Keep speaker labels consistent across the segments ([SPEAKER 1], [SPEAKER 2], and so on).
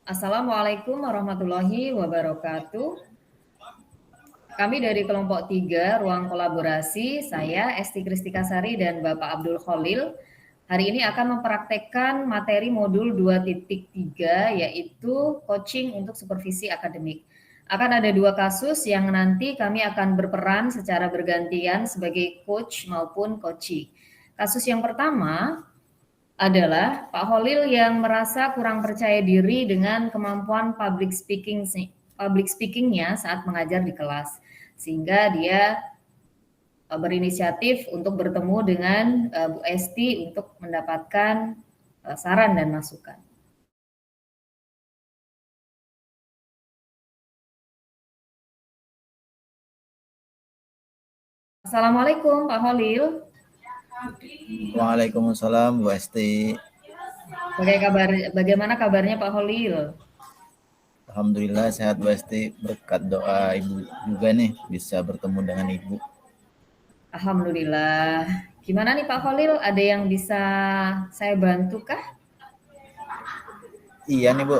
[SPEAKER 1] Assalamualaikum warahmatullahi wabarakatuh. Kami dari kelompok 3 Ruang Kolaborasi, saya Esti Kristika Sari dan Bapak Abdul Khalil. Hari ini akan mempraktekkan materi modul 2.3 yaitu coaching untuk supervisi akademik. Akan ada 2 kasus yang nanti kami akan berperan secara bergantian sebagai coach maupun coachee. Kasus yang pertama adalah Pak Holil yang merasa kurang percaya diri dengan kemampuan public speakingnya saat mengajar di kelas, sehingga dia berinisiatif untuk bertemu dengan Bu Esti untuk mendapatkan saran dan masukan. Assalamualaikum Pak Holil.
[SPEAKER 2] Waalaikumsalam Bu Esti.
[SPEAKER 1] Bagaimana kabarnya Pak Holil?
[SPEAKER 2] Alhamdulillah sehat Bu Esti, berkat doa Ibu juga nih bisa bertemu dengan Ibu.
[SPEAKER 1] Alhamdulillah. Gimana nih Pak Holil, ada yang bisa saya bantu kah?
[SPEAKER 2] Iya nih Bu,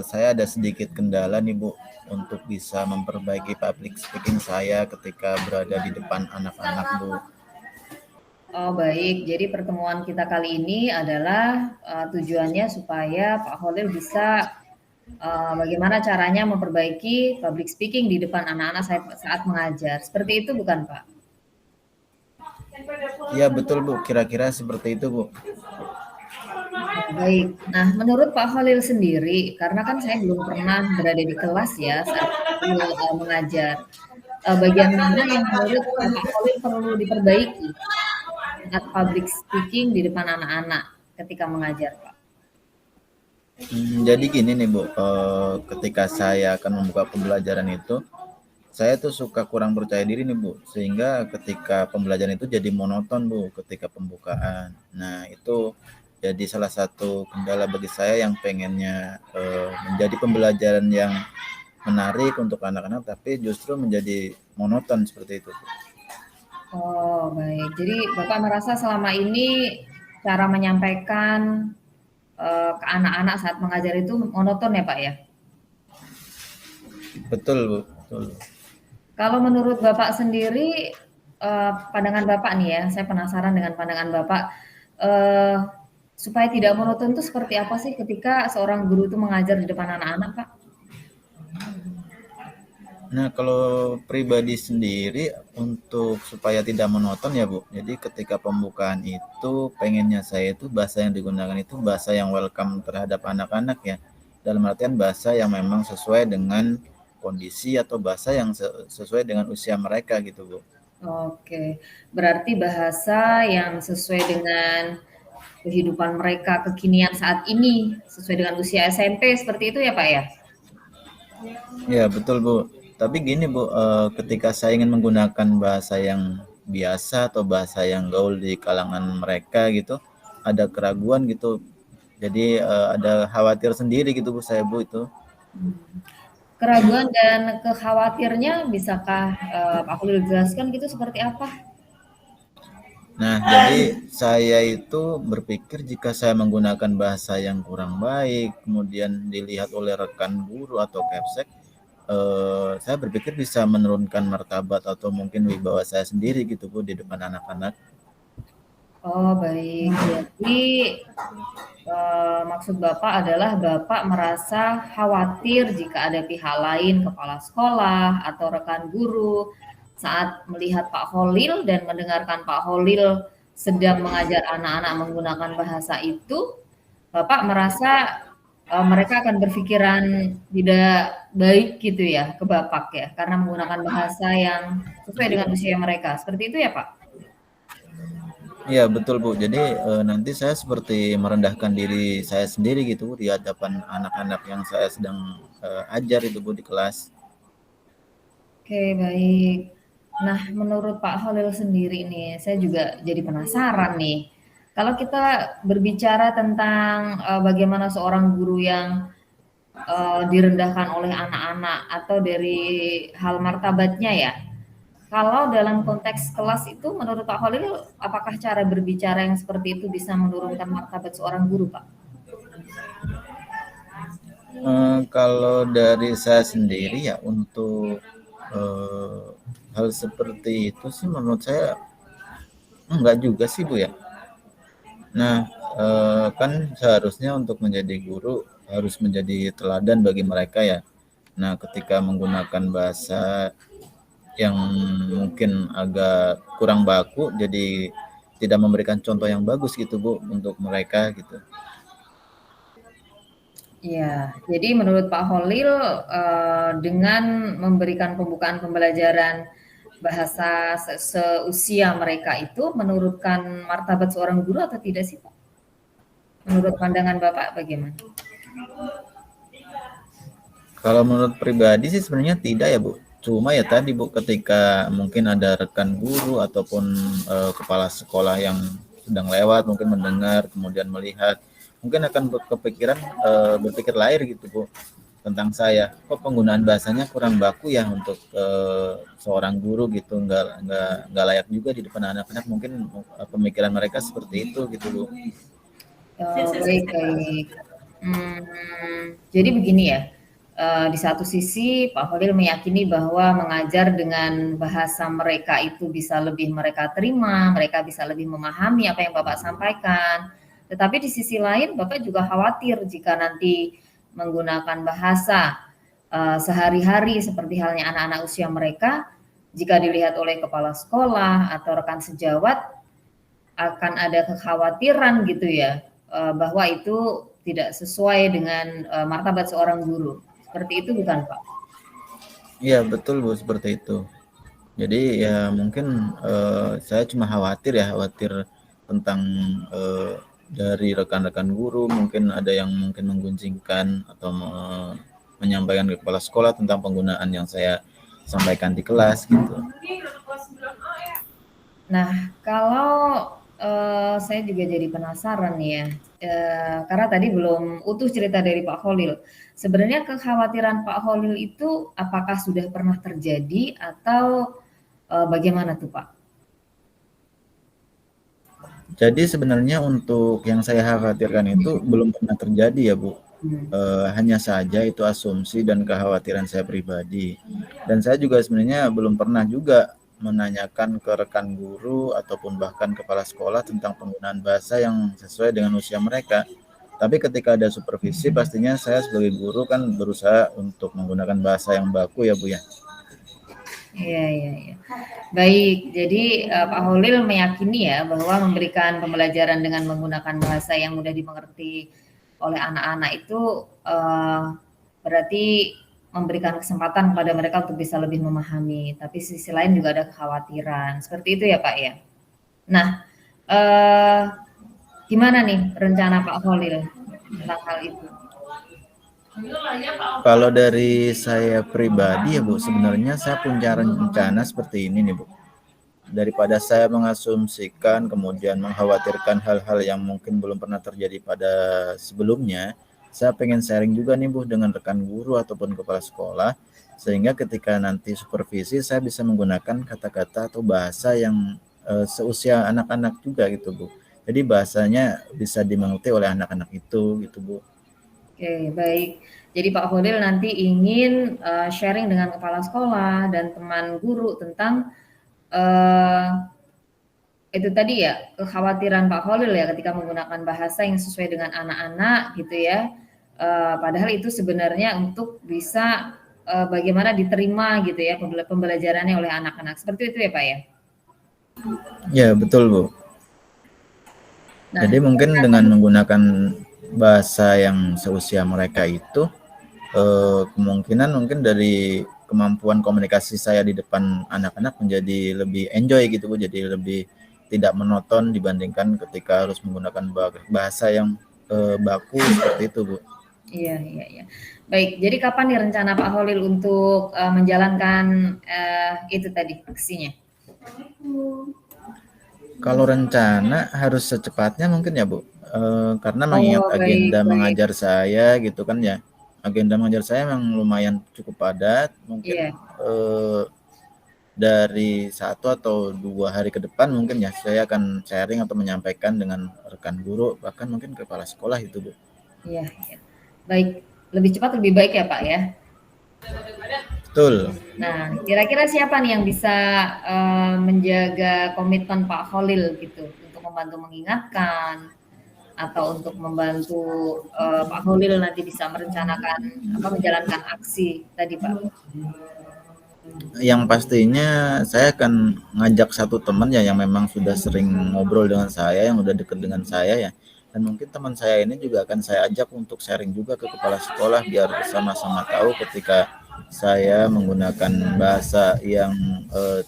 [SPEAKER 2] saya ada sedikit kendala nih Bu untuk bisa memperbaiki public speaking saya ketika berada di depan anak-anak Bu.
[SPEAKER 1] Oh baik, jadi pertemuan kita kali ini adalah tujuannya supaya Pak Holil bisa bagaimana caranya memperbaiki public speaking di depan anak-anak saat mengajar. Seperti itu bukan Pak?
[SPEAKER 2] Iya betul Bu, kira-kira seperti itu Bu.
[SPEAKER 1] Baik, nah menurut Pak Holil sendiri, karena kan saya belum pernah berada di kelas ya saat mengajar, bagian mana yang menurut Pak Holil perlu diperbaiki saat public speaking di depan anak-anak ketika mengajar Pak?
[SPEAKER 2] Jadi gini nih Bu, ketika saya akan membuka pembelajaran itu, saya tuh suka kurang percaya diri nih Bu, sehingga ketika pembelajaran itu jadi monoton Bu ketika pembukaan. Nah itu jadi salah satu kendala bagi saya yang pengennya menjadi pembelajaran yang menarik untuk anak-anak, tapi justru menjadi monoton seperti itu Bu.
[SPEAKER 1] Oh baik, jadi Bapak merasa selama ini cara menyampaikan ke anak-anak saat mengajar itu monoton ya Pak ya?
[SPEAKER 2] Betul Bu, betul.
[SPEAKER 1] Kalau menurut Bapak sendiri, pandangan Bapak nih ya, saya penasaran dengan pandangan Bapak, supaya tidak monoton itu seperti apa sih ketika seorang guru itu mengajar di depan anak-anak, Pak?
[SPEAKER 2] Nah, kalau pribadi sendiri untuk supaya tidak monoton ya Bu. Jadi ketika pembukaan itu pengennya saya itu bahasa yang digunakan itu bahasa yang welcome terhadap anak-anak ya. Dalam artian bahasa yang memang sesuai dengan kondisi atau bahasa yang sesuai dengan usia mereka gitu Bu.
[SPEAKER 1] Oke, berarti bahasa yang sesuai dengan kehidupan mereka kekinian saat ini, sesuai dengan usia SMP seperti itu ya Pak ya?
[SPEAKER 2] Ya betul Bu. Tapi gini Bu, ketika saya ingin menggunakan bahasa yang biasa atau bahasa yang gaul di kalangan mereka gitu, ada keraguan gitu. Jadi ada khawatir sendiri gitu Bu saya Bu itu.
[SPEAKER 1] Keraguan dan kekhawatirnya bisakah Pak Khalil jelaskan gitu seperti apa?
[SPEAKER 2] Nah, jadi saya itu berpikir jika saya menggunakan bahasa yang kurang baik, kemudian dilihat oleh rekan guru atau kepsek, saya berpikir bisa menurunkan martabat atau mungkin wibawa saya sendiri gitu Bu di depan anak-anak.
[SPEAKER 1] Oh baik, jadi maksud Bapak adalah Bapak merasa khawatir jika ada pihak lain, kepala sekolah atau rekan guru, saat melihat Pak Holil dan mendengarkan Pak Holil sedang mengajar anak-anak menggunakan bahasa itu, Bapak merasa mereka akan berpikiran tidak baik gitu ya ke Bapak ya, karena menggunakan bahasa yang sesuai dengan usia mereka. Seperti itu ya Pak?
[SPEAKER 2] Iya betul Bu. Jadi nanti saya seperti merendahkan diri saya sendiri gitu Bu di hadapan anak-anak yang saya sedang ajar itu Bu di kelas.
[SPEAKER 1] Oke, baik. Nah, menurut Pak Holil sendiri nih, saya juga jadi penasaran nih. Kalau kita berbicara tentang bagaimana seorang guru yang direndahkan oleh anak-anak atau dari hal martabatnya ya. Kalau dalam konteks kelas itu, menurut Pak Holil, apakah cara berbicara yang seperti itu bisa menurunkan martabat seorang guru, Pak?
[SPEAKER 2] Kalau dari saya sendiri ya untuk eh, hal seperti itu sih menurut saya enggak juga sih Bu ya. Nah, kan seharusnya untuk menjadi guru harus menjadi teladan bagi mereka ya. Nah, ketika menggunakan bahasa yang mungkin agak kurang baku, jadi tidak memberikan contoh yang bagus gitu Bu untuk mereka gitu.
[SPEAKER 1] Iya, jadi menurut Pak Holil, dengan memberikan pembukaan pembelajaran bahasa seusia mereka itu menurunkan martabat seorang guru atau tidak sih, Pak? Menurut pandangan Bapak bagaimana?
[SPEAKER 2] Kalau menurut pribadi sih sebenarnya tidak ya Bu. Cuma ya tadi Bu, ketika mungkin ada rekan guru ataupun kepala sekolah yang sedang lewat mungkin mendengar kemudian melihat mungkin akan kepikiran berpikir lain gitu Bu tentang saya. Kok penggunaan bahasanya kurang baku ya untuk seorang guru gitu, nggak layak juga di depan anak-anak, mungkin pemikiran mereka seperti itu gitu Bu.
[SPEAKER 1] Baik, baik. Jadi begini ya, di satu sisi Pak Holil meyakini bahwa mengajar dengan bahasa mereka itu bisa lebih mereka terima, mereka bisa lebih memahami apa yang Bapak sampaikan. Tetapi di sisi lain Bapak juga khawatir jika nanti menggunakan bahasa sehari-hari seperti halnya anak-anak usia mereka, jika dilihat oleh kepala sekolah atau rekan sejawat akan ada kekhawatiran gitu ya, bahwa itu tidak sesuai dengan martabat seorang guru. Seperti itu bukan Pak?
[SPEAKER 2] Iya betul Bu, seperti itu. Jadi ya mungkin saya cuma khawatir tentang dari rekan-rekan guru mungkin ada yang mungkin menggunjingkan atau menyampaikan ke kepala sekolah tentang penggunaan yang saya sampaikan di kelas gitu.
[SPEAKER 1] Nah, kalau saya juga jadi penasaran nih ya, karena tadi belum utuh cerita dari Pak Holil. Sebenarnya kekhawatiran Pak Holil itu apakah sudah pernah terjadi atau bagaimana tuh Pak?
[SPEAKER 2] Jadi sebenarnya untuk yang saya khawatirkan itu belum pernah terjadi ya Bu.
[SPEAKER 1] Hmm.
[SPEAKER 2] Hanya saja itu asumsi dan kekhawatiran saya pribadi. Dan saya juga sebenarnya belum pernah juga menanyakan ke rekan guru ataupun bahkan kepala sekolah tentang penggunaan bahasa yang sesuai dengan usia mereka. Tapi ketika ada supervisi pastinya saya sebagai guru kan berusaha untuk menggunakan bahasa yang baku ya Bu ya.
[SPEAKER 1] Iya, iya, iya. Baik, jadi Pak Holil meyakini ya bahwa memberikan pembelajaran dengan menggunakan bahasa yang mudah dimengerti oleh anak-anak itu berarti memberikan kesempatan kepada mereka untuk bisa lebih memahami. Tapi sisi lain juga ada kekhawatiran. Seperti itu ya Pak ya. Nah, eh, gimana nih rencana Pak Holil tentang hal itu?
[SPEAKER 2] Kalau dari saya pribadi ya Bu, sebenarnya saya punya rencana seperti ini nih Bu. Daripada saya mengasumsikan kemudian mengkhawatirkan hal-hal yang mungkin belum pernah terjadi pada sebelumnya, saya pengen sharing juga nih Bu dengan rekan guru ataupun kepala sekolah, sehingga ketika nanti supervisi saya bisa menggunakan kata-kata atau bahasa yang seusia anak-anak juga gitu Bu. Jadi bahasanya bisa dimengerti oleh anak-anak itu gitu Bu.
[SPEAKER 1] Oke, baik. Jadi Pak Holil nanti ingin sharing dengan kepala sekolah dan teman guru tentang itu tadi ya kekhawatiran Pak Holil ya ketika menggunakan bahasa yang sesuai dengan anak-anak gitu ya. Padahal itu sebenarnya untuk bisa bagaimana diterima gitu ya pembelajarannya oleh anak-anak. Seperti itu ya Pak ya.
[SPEAKER 2] Ya betul Bu.
[SPEAKER 1] Nah,
[SPEAKER 2] Jadi mungkin dengan menggunakan bahasa yang seusia mereka itu kemungkinan mungkin dari kemampuan komunikasi saya di depan anak-anak menjadi lebih enjoy gitu Bu, jadi lebih tidak monoton dibandingkan ketika harus menggunakan bahasa yang baku seperti itu Bu.
[SPEAKER 1] iya, iya, iya. Baik, jadi kapan nih rencana Pak Holil untuk menjalankan itu tadi aksinya?
[SPEAKER 2] Kalau rencana harus secepatnya mungkin ya Bu, karena mengingat
[SPEAKER 1] Oh, baik,
[SPEAKER 2] agenda
[SPEAKER 1] baik.
[SPEAKER 2] mengajar saya gitu kan ya, agenda mengajar saya memang lumayan cukup padat, mungkin
[SPEAKER 1] Iya,
[SPEAKER 2] dari 1 atau 2 hari ke depan mungkin ya saya akan sharing atau menyampaikan dengan rekan guru bahkan mungkin kepala sekolah itu Bu.
[SPEAKER 1] iya, iya. Baik. lebih cepat lebih baik ya Pak ya.
[SPEAKER 2] Betul.
[SPEAKER 1] Nah, kira-kira siapa nih yang bisa menjaga komitmen Pak Khalil gitu untuk membantu mengingatkan atau untuk membantu Pak Khalil nanti bisa merencanakan menjalankan aksi tadi Pak.
[SPEAKER 2] Yang pastinya saya akan ngajak satu teman ya yang memang sudah sering ngobrol dengan saya, yang udah deket dengan saya ya. Dan mungkin teman saya ini juga akan saya ajak untuk sharing juga ke kepala sekolah biar sama-sama tahu ketika saya menggunakan bahasa yang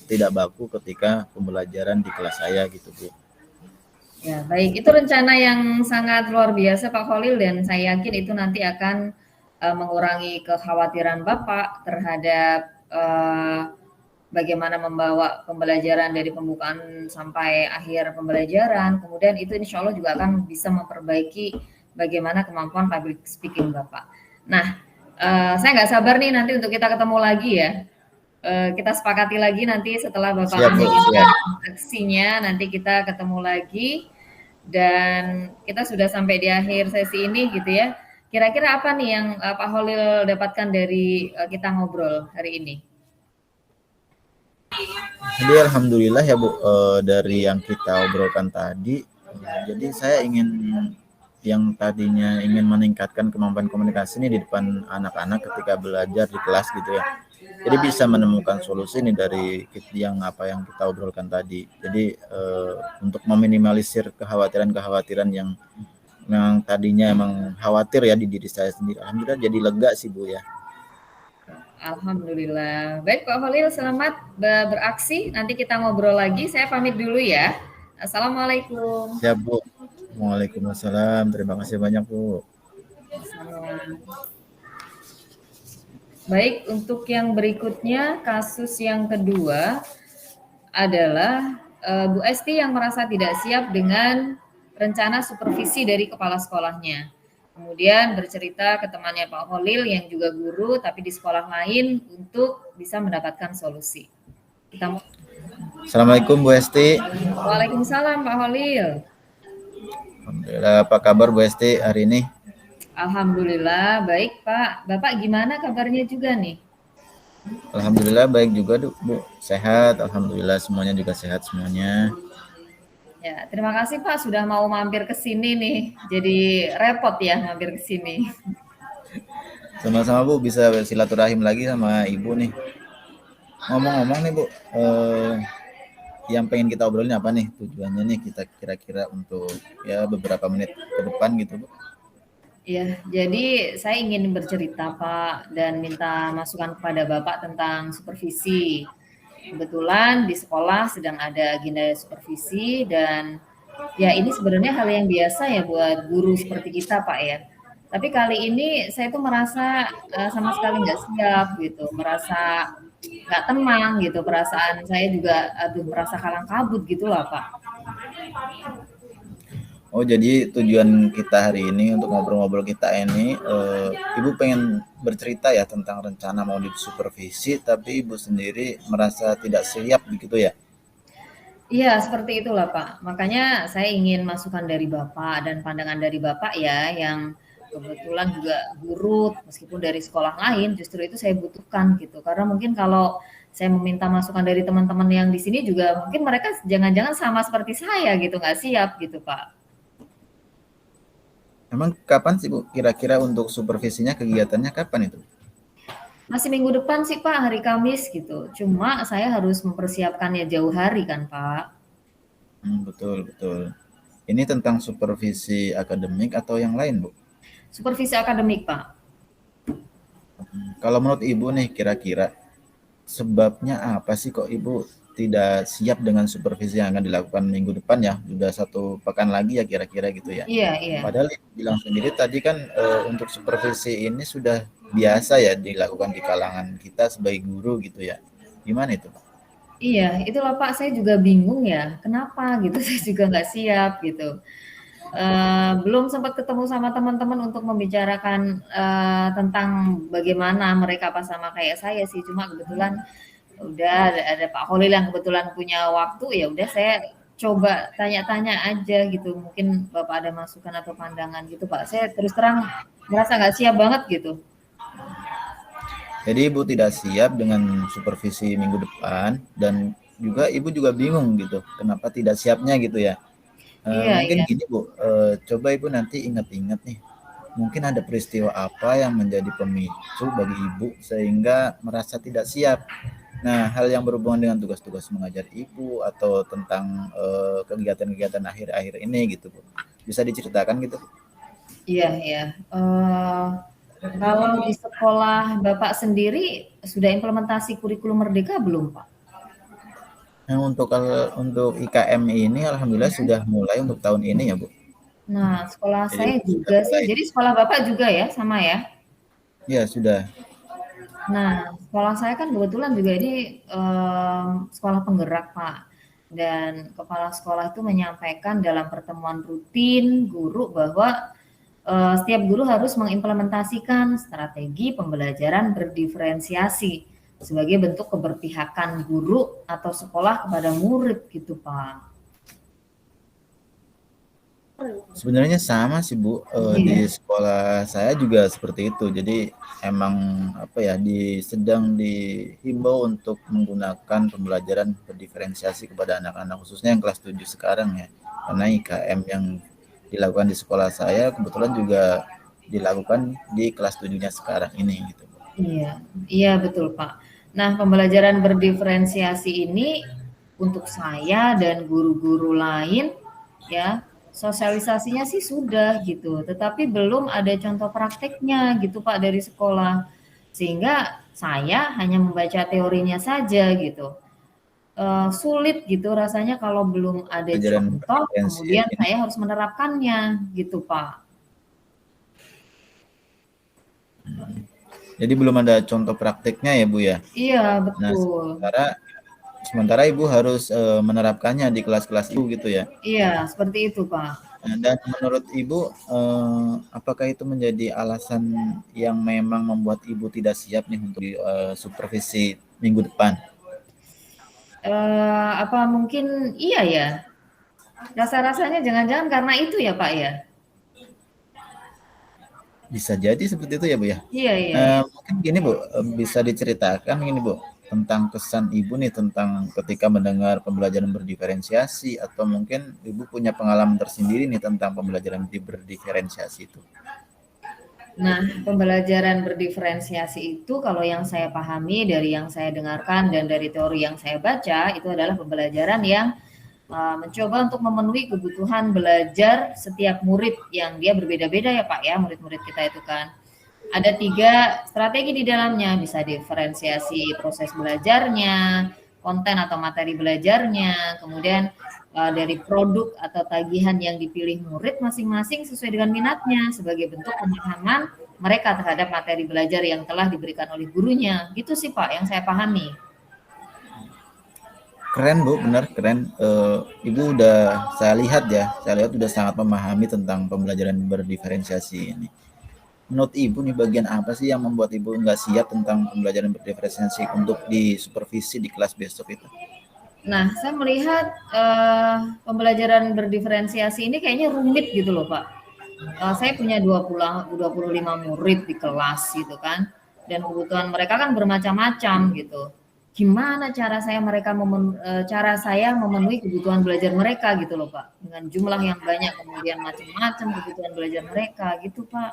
[SPEAKER 2] tidak baku ketika pembelajaran di kelas saya gitu Bu.
[SPEAKER 1] Ya, baik. Itu rencana yang sangat luar biasa Pak Khalil dan saya yakin itu nanti akan mengurangi kekhawatiran Bapak terhadap bagaimana membawa pembelajaran dari pembukaan sampai akhir pembelajaran. Kemudian itu insya Allah juga akan bisa memperbaiki bagaimana kemampuan public speaking Bapak. Nah, saya nggak sabar nih nanti untuk kita ketemu lagi ya. Kita sepakati lagi nanti setelah Bapak
[SPEAKER 2] Siap Bu, siap.
[SPEAKER 1] aksinya, nanti kita ketemu lagi. Dan kita sudah sampai di akhir sesi ini gitu ya. Kira-kira apa nih yang Pak Khalil dapatkan dari kita ngobrol hari ini?
[SPEAKER 2] Jadi alhamdulillah ya Bu, dari yang kita obrolkan tadi, jadi saya ingin yang tadinya ingin meningkatkan kemampuan komunikasi ini di depan anak-anak ketika belajar di kelas gitu ya. Jadi bisa menemukan solusi nih dari yang apa yang kita obrolkan tadi. Jadi untuk meminimalisir kekhawatiran-kekhawatiran yang tadinya emang khawatir ya di diri saya sendiri. Alhamdulillah jadi lega sih Bu ya.
[SPEAKER 1] Alhamdulillah. Baik Pak Khalil, selamat beraksi. Nanti kita ngobrol lagi. Saya pamit dulu ya. Assalamualaikum.
[SPEAKER 2] Siap Bu. Waalaikumsalam. Terima kasih banyak Bu.
[SPEAKER 1] Baik, untuk yang berikutnya, kasus yang kedua adalah Bu Esti yang merasa tidak siap dengan rencana supervisi dari kepala sekolahnya. Kemudian bercerita ke temannya Pak Khalil yang juga guru tapi di sekolah lain untuk bisa mendapatkan solusi.
[SPEAKER 2] Assalamualaikum Bu Esti.
[SPEAKER 1] Waalaikumsalam Pak Khalil.
[SPEAKER 2] Alhamdulillah, apa kabar Bu Esti hari ini?
[SPEAKER 1] Alhamdulillah baik Pak. Bapak gimana kabarnya juga nih?
[SPEAKER 2] Alhamdulillah baik juga Bu. Sehat, alhamdulillah semuanya juga sehat semuanya.
[SPEAKER 1] Ya, terima kasih Pak sudah mau mampir ke sini nih. Jadi repot ya mampir ke sini.
[SPEAKER 2] Sama-sama Bu, bisa silaturahim lagi sama Ibu nih. Ngomong-ngomong nih Bu, yang pengen kita obrolin apa nih tujuannya nih kita kira-kira untuk ya beberapa menit ke depan gitu Bu?
[SPEAKER 1] Ya, jadi saya ingin bercerita Pak dan minta masukan kepada Bapak tentang supervisi. Kebetulan di sekolah sedang ada agenda supervisi dan ya ini sebenarnya hal yang biasa ya buat guru seperti kita Pak ya. Tapi kali ini saya tuh merasa sama sekali nggak siap gitu, merasa nggak tenang gitu, perasaan saya juga merasa kalang kabut gitu lah Pak.
[SPEAKER 2] Oh jadi tujuan kita hari ini untuk ngobrol-ngobrol kita ini, Ibu pengen bercerita ya tentang rencana mau disupervisi, tapi Ibu sendiri merasa tidak siap begitu ya?
[SPEAKER 1] Iya, seperti itulah Pak. Makanya saya ingin masukan dari Bapak dan pandangan dari Bapak ya, yang kebetulan juga guru, meskipun dari sekolah lain, justru itu saya butuhkan gitu. Karena mungkin kalau saya meminta masukan dari teman-teman yang di sini juga mungkin mereka jangan-jangan sama seperti saya gitu, nggak siap gitu Pak.
[SPEAKER 2] Emang kapan sih Bu kira-kira untuk supervisinya kegiatannya kapan itu?
[SPEAKER 1] Masih minggu depan sih Pak, hari Kamis gitu. Cuma saya harus mempersiapkannya jauh hari kan Pak.
[SPEAKER 2] Betul, betul. Ini tentang supervisi akademik atau yang lain Bu?
[SPEAKER 1] Supervisi akademik Pak.
[SPEAKER 2] Kalau menurut Ibu nih kira-kira sebabnya apa sih kok Ibu tidak siap dengan supervisi yang akan dilakukan minggu depan ya? Sudah 1 pekan lagi ya kira-kira gitu ya.
[SPEAKER 1] Iya, iya.
[SPEAKER 2] Padahal bilang sendiri tadi kan untuk supervisi ini sudah biasa ya dilakukan di kalangan kita sebagai guru gitu ya. Gimana itu Pak?
[SPEAKER 1] Iya, itulah Pak, saya juga bingung ya, kenapa gitu, saya juga nggak siap gitu. Belum sempat ketemu sama teman-teman untuk membicarakan tentang bagaimana mereka apa sama kayak saya sih, cuma kebetulan udah ada Pak Khalil yang kebetulan punya waktu, ya udah saya coba tanya-tanya aja gitu, mungkin Bapak ada masukan atau pandangan gitu Pak. Saya terus terang merasa nggak siap banget gitu.
[SPEAKER 2] Jadi Ibu tidak siap dengan supervisi minggu depan dan juga Ibu juga bingung gitu, kenapa tidak siapnya gitu ya.
[SPEAKER 1] Iya,
[SPEAKER 2] Mungkin
[SPEAKER 1] iya.
[SPEAKER 2] gini Bu, coba Ibu nanti ingat-ingat nih, mungkin ada peristiwa apa yang menjadi pemicu bagi Ibu sehingga merasa tidak siap. Nah, hal yang berhubungan dengan tugas-tugas mengajar Ibu atau tentang kegiatan-kegiatan akhir-akhir ini gitu Bu. Bisa diceritakan gitu?
[SPEAKER 1] Iya, iya. Kalau di sekolah Bapak sendiri sudah implementasi kurikulum Merdeka belum, Pak?
[SPEAKER 2] Nah, untuk IKM ini alhamdulillah sudah mulai untuk tahun ini ya Bu.
[SPEAKER 1] Nah, sekolah
[SPEAKER 2] Jadi
[SPEAKER 1] saya
[SPEAKER 2] sudah
[SPEAKER 1] juga sih.
[SPEAKER 2] mulai.
[SPEAKER 1] Jadi sekolah Bapak juga ya, sama ya?
[SPEAKER 2] Ya, sudah.
[SPEAKER 1] Nah, sekolah saya kan kebetulan juga ini sekolah penggerak, Pak. Dan kepala sekolah itu menyampaikan dalam pertemuan rutin guru bahwa setiap guru harus mengimplementasikan strategi pembelajaran berdiferensiasi sebagai bentuk keberpihakan guru atau sekolah kepada murid gitu, Pak.
[SPEAKER 2] Sebenarnya sama sih Bu, di
[SPEAKER 1] Iya.
[SPEAKER 2] sekolah saya juga seperti itu. Jadi emang apa ya, sedang dihimbau untuk menggunakan pembelajaran berdiferensiasi kepada anak-anak khususnya yang kelas 7 sekarang ya. Karena IKM yang dilakukan di sekolah saya kebetulan juga dilakukan di kelas 7-nya sekarang ini gitu.
[SPEAKER 1] Iya, iya betul Pak. Nah, pembelajaran berdiferensiasi ini untuk saya dan guru-guru lain ya, sosialisasinya sih sudah gitu, tetapi belum ada contoh prakteknya gitu Pak dari sekolah. Sehingga saya hanya membaca teorinya saja gitu. Sulit gitu rasanya kalau belum ada
[SPEAKER 2] Pelajaran
[SPEAKER 1] contoh,
[SPEAKER 2] berdiferensiasi
[SPEAKER 1] kemudian
[SPEAKER 2] ini.
[SPEAKER 1] saya harus menerapkannya gitu Pak.
[SPEAKER 2] Jadi belum ada contoh prakteknya ya Bu ya.
[SPEAKER 1] Iya
[SPEAKER 2] Nah,
[SPEAKER 1] betul.
[SPEAKER 2] sementara Ibu harus menerapkannya di kelas-kelas Ibu gitu ya.
[SPEAKER 1] Iya seperti itu Pak.
[SPEAKER 2] Nah, dan menurut Ibu, apakah itu menjadi alasan yang memang membuat Ibu tidak siap nih untuk supervisi minggu depan?
[SPEAKER 1] Apa mungkin iya ya? Rasa-rasanya jangan-jangan karena itu ya, Pak, ya?
[SPEAKER 2] Bisa jadi seperti itu ya Bu ya.
[SPEAKER 1] Iya, iya, iya.
[SPEAKER 2] Mungkin gini Bu, bisa diceritakan gini Bu, tentang kesan Ibu nih tentang ketika mendengar pembelajaran berdiferensiasi atau mungkin Ibu punya pengalaman tersendiri nih tentang pembelajaran berdiferensiasi itu.
[SPEAKER 1] Nah, pembelajaran berdiferensiasi itu kalau yang saya pahami dari yang saya dengarkan dan dari teori yang saya baca, itu adalah pembelajaran yang mencoba untuk memenuhi kebutuhan belajar setiap murid yang dia berbeda-beda ya Pak ya, murid-murid kita itu kan. Ada 3 strategi di dalamnya, bisa diferensiasi proses belajarnya, konten atau materi belajarnya, kemudian dari produk atau tagihan yang dipilih murid masing-masing sesuai dengan minatnya sebagai bentuk pemahaman mereka terhadap materi belajar yang telah diberikan oleh gurunya. Gitu sih Pak yang saya pahami.
[SPEAKER 2] Keren Bu, benar keren. Ibu saya lihat udah sangat memahami tentang pembelajaran berdiferensiasi ini. Menurut Ibu nih bagian apa sih yang membuat Ibu nggak siap tentang pembelajaran berdiferensiasi untuk disupervisi di kelas besok itu?
[SPEAKER 1] Nah, saya melihat pembelajaran berdiferensiasi ini kayaknya rumit gitu loh Pak. Saya punya 25 murid di kelas gitu kan, dan kebutuhan mereka kan bermacam-macam gitu. Gimana cara saya memenuhi kebutuhan belajar mereka gitu loh Pak, dengan jumlah yang banyak kemudian macam-macam kebutuhan belajar mereka gitu Pak.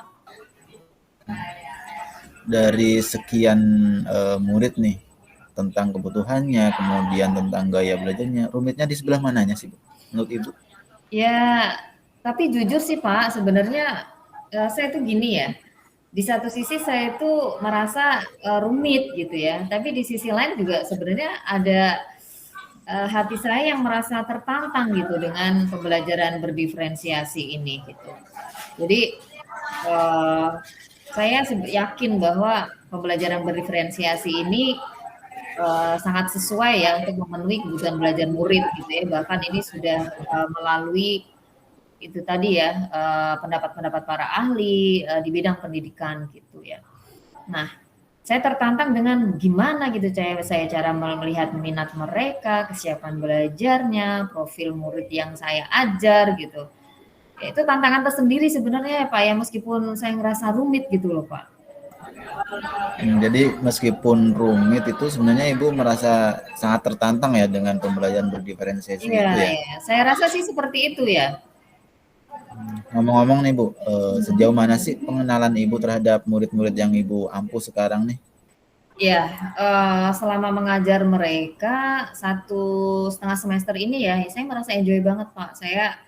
[SPEAKER 2] Dari sekian murid nih tentang kebutuhannya, kemudian tentang gaya belajarnya, rumitnya di sebelah mananya sih Bu? Menurut Ibu?
[SPEAKER 1] Ya, tapi jujur sih Pak, sebenarnya saya tuh gini ya, di satu sisi saya itu merasa rumit gitu ya, tapi di sisi lain juga sebenarnya ada hati saya yang merasa tertantang gitu dengan pembelajaran berdiferensiasi ini gitu. Jadi eh, saya yakin bahwa pembelajaran berdiferensiasi ini sangat sesuai ya untuk memenuhi kebutuhan belajar murid gitu ya. Bahkan ini sudah melalui itu tadi ya pendapat-pendapat para ahli di bidang pendidikan gitu ya. Nah, saya tertantang dengan gimana gitu saya cara melihat minat mereka, kesiapan belajarnya, profil murid yang saya ajar gitu. Ya, itu tantangan tersendiri sebenarnya ya Pak ya, meskipun saya ngerasa rumit gitu loh Pak.
[SPEAKER 2] Jadi meskipun rumit itu sebenarnya Ibu merasa sangat tertantang ya dengan pembelajaran berdiferensiasi
[SPEAKER 1] Iya,
[SPEAKER 2] itu ya.
[SPEAKER 1] ya. Saya rasa sih seperti itu ya.
[SPEAKER 2] Ngomong-ngomong nih Bu, sejauh mana sih pengenalan Ibu terhadap murid-murid yang Ibu ampu sekarang nih?
[SPEAKER 1] Ya, selama mengajar mereka 1,5 semester ini ya, saya merasa enjoy banget Pak. Saya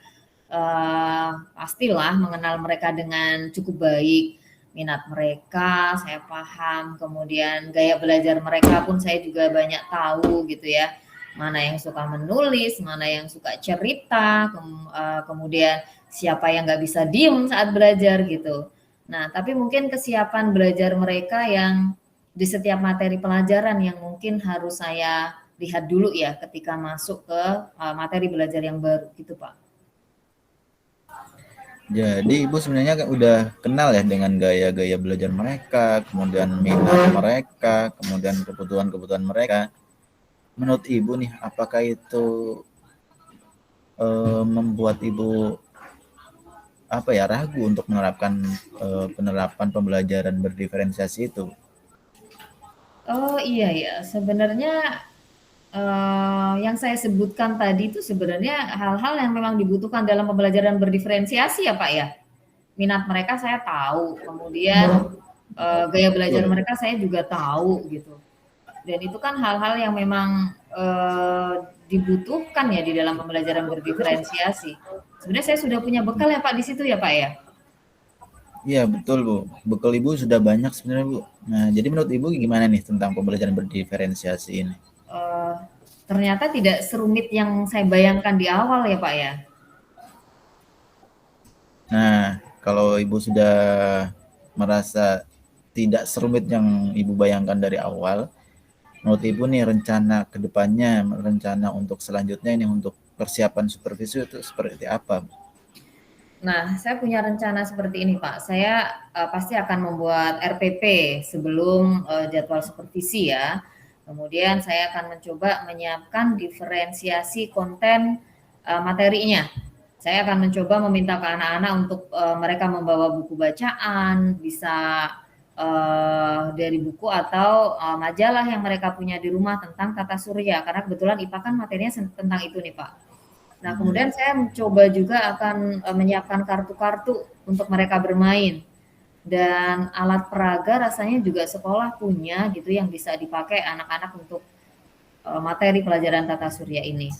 [SPEAKER 1] pastilah mengenal mereka dengan cukup baik. Minat mereka saya paham, kemudian gaya belajar mereka pun saya juga banyak tahu gitu ya. Mana yang suka menulis, mana yang suka cerita, kemudian siapa yang nggak bisa diem saat belajar gitu. Nah, tapi mungkin kesiapan belajar mereka yang di setiap materi pelajaran yang mungkin harus saya lihat dulu ya ketika masuk ke materi belajar yang baru gitu Pak.
[SPEAKER 2] Jadi Ibu sebenarnya kan udah kenal ya dengan gaya-gaya belajar mereka, kemudian minat mereka, kemudian kebutuhan-kebutuhan mereka. Menurut Ibu nih, apakah itu membuat Ibu apa ya ragu untuk menerapkan penerapan pembelajaran berdiferensiasi itu?
[SPEAKER 1] Oh iya ya, sebenarnya yang saya sebutkan tadi itu sebenarnya hal-hal yang memang dibutuhkan dalam pembelajaran berdiferensiasi ya Pak ya. Minat mereka saya tahu, kemudian gaya belajar
[SPEAKER 2] Betul.
[SPEAKER 1] mereka saya juga tahu gitu. Dan itu kan hal-hal yang memang dibutuhkan ya di dalam pembelajaran berdiferensiasi. Sebenarnya saya sudah punya bekal ya Pak di situ ya Pak ya.
[SPEAKER 2] Iya betul Bu. Bekal Ibu sudah banyak sebenarnya Bu. Nah jadi menurut Ibu gimana nih tentang pembelajaran berdiferensiasi ini?
[SPEAKER 1] Eh, Ternyata tidak serumit yang saya bayangkan di awal ya Pak ya.
[SPEAKER 2] Nah kalau Ibu sudah merasa tidak serumit yang Ibu bayangkan dari awal, menurut Ibu nih rencana kedepannya, rencana untuk selanjutnya ini untuk persiapan supervisi itu seperti apa?
[SPEAKER 1] Nah, saya punya rencana seperti ini, Pak. Saya pasti akan membuat RPP sebelum jadwal supervisi ya. Kemudian saya akan mencoba menyiapkan diferensiasi konten materinya. Saya akan mencoba meminta ke anak-anak untuk mereka membawa buku bacaan, bisa dari buku atau majalah yang mereka punya di rumah tentang tata surya. Karena kebetulan IPA kan materinya tentang itu nih, Pak. Nah, kemudian saya mencoba juga akan menyiapkan kartu-kartu untuk mereka bermain. Dan alat peraga rasanya juga sekolah punya gitu yang bisa dipakai anak-anak untuk materi pelajaran tata surya ini.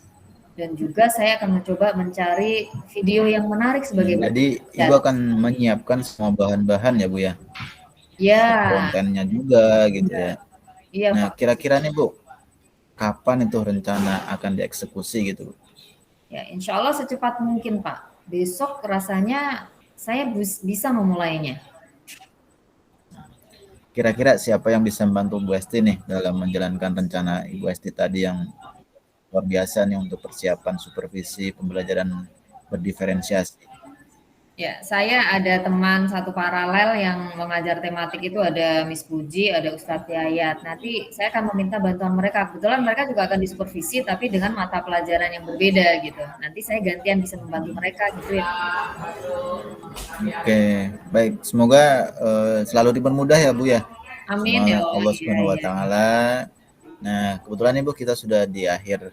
[SPEAKER 1] Dan juga saya akan mencoba mencari video yang menarik sebagai bahan
[SPEAKER 2] Jadi Ibu
[SPEAKER 1] belajar.
[SPEAKER 2] akan menyiapkan semua bahan-bahan ya Bu ya,
[SPEAKER 1] Ya,
[SPEAKER 2] kontennya juga gitu
[SPEAKER 1] iya,
[SPEAKER 2] ya.
[SPEAKER 1] iya
[SPEAKER 2] Nah
[SPEAKER 1] Pak.
[SPEAKER 2] kira-kira nih Bu, kapan itu rencana akan dieksekusi gitu?
[SPEAKER 1] Ya, insya Allah secepat mungkin Pak. Besok rasanya saya bisa memulainya.
[SPEAKER 2] Kira-kira siapa yang bisa membantu Bu Esti nih dalam menjalankan rencana Ibu Esti tadi yang luar biasa nih untuk persiapan supervisi pembelajaran berdiferensiasi?
[SPEAKER 1] Ya, saya ada teman satu paralel yang mengajar tematik itu ada Miss Puji, ada Ustadz Yayat. Nanti saya akan meminta bantuan mereka. Kebetulan mereka juga akan disupervisi, tapi dengan mata pelajaran yang berbeda gitu. Nanti saya gantian bisa membantu mereka gitu ya.
[SPEAKER 2] Oke, baik. Semoga selalu dipermudah ya Bu ya.
[SPEAKER 1] Amin ya
[SPEAKER 2] Sama
[SPEAKER 1] Allah.
[SPEAKER 2] Allah
[SPEAKER 1] Iya,
[SPEAKER 2] Subhanahu Wa
[SPEAKER 1] iya.
[SPEAKER 2] Taala. Nah, kebetulan Ibu kita sudah di akhir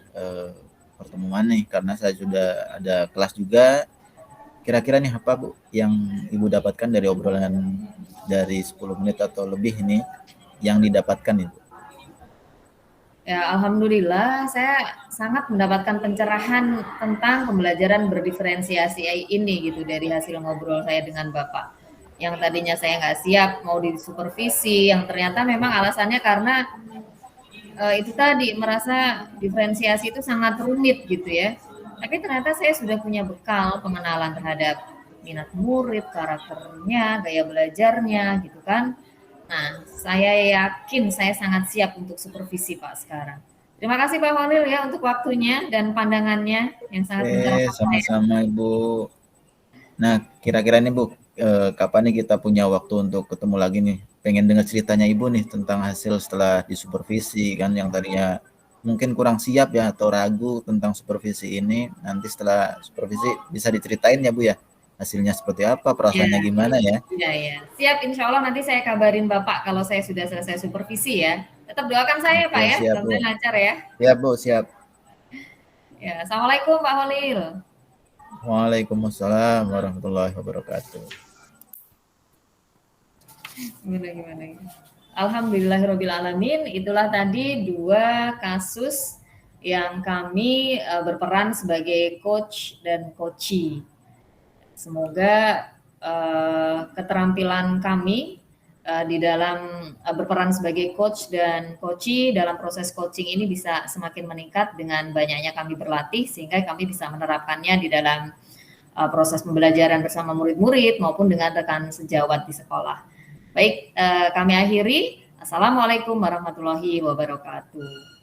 [SPEAKER 2] pertemuan nih, karena saya sudah ada kelas juga. Kira-kira nih apa Bu yang Ibu dapatkan dari obrolan dari 10 menit atau lebih ini yang didapatkan itu?
[SPEAKER 1] Ya, alhamdulillah saya sangat mendapatkan pencerahan tentang pembelajaran berdiferensiasi ini gitu dari hasil ngobrol saya dengan Bapak. Yang tadinya saya nggak siap mau disupervisi, yang ternyata memang alasannya karena itu tadi merasa diferensiasi itu sangat rumit gitu ya. Tapi ternyata saya sudah punya bekal pengenalan terhadap minat murid, karakternya, gaya belajarnya gitu kan. Nah, saya yakin saya sangat siap untuk supervisi Pak sekarang. Terima kasih Pak Holil ya untuk waktunya dan pandangannya yang sangat mencerahkan saya.
[SPEAKER 2] Sama-sama Ibu. Nah, kira-kira nih Bu, kapan nih kita punya waktu untuk ketemu lagi nih. Pengen dengar ceritanya Ibu nih tentang hasil setelah disupervisi kan, yang tadinya mungkin kurang siap ya atau ragu tentang supervisi ini. Nanti setelah supervisi bisa diceritain ya Bu ya, hasilnya seperti apa,
[SPEAKER 1] Iya,
[SPEAKER 2] perasaannya gimana ya.
[SPEAKER 1] iya, iya. Siap, insya Allah nanti saya kabarin Bapak kalau saya sudah selesai supervisi ya. Tetap doakan saya Pak
[SPEAKER 2] Oke
[SPEAKER 1] ya,
[SPEAKER 2] siap Bu.
[SPEAKER 1] mudah-mudahan lancar ya.
[SPEAKER 2] Siap Bu, siap.
[SPEAKER 1] Ya, Assalamualaikum Pak Holil.
[SPEAKER 2] Waalaikumsalam warahmatullahi wabarakatuh.
[SPEAKER 1] Gimana? Alhamdulillahirobbilalamin. Itulah tadi 2 kasus yang kami berperan sebagai coach dan coachee. Semoga keterampilan kami di dalam berperan sebagai coach dan coachee dalam proses coaching ini bisa semakin meningkat dengan banyaknya kami berlatih, sehingga kami bisa menerapkannya di dalam proses pembelajaran bersama murid-murid maupun dengan rekan sejawat di sekolah. Baik, kami akhiri. Assalamualaikum warahmatullahi wabarakatuh.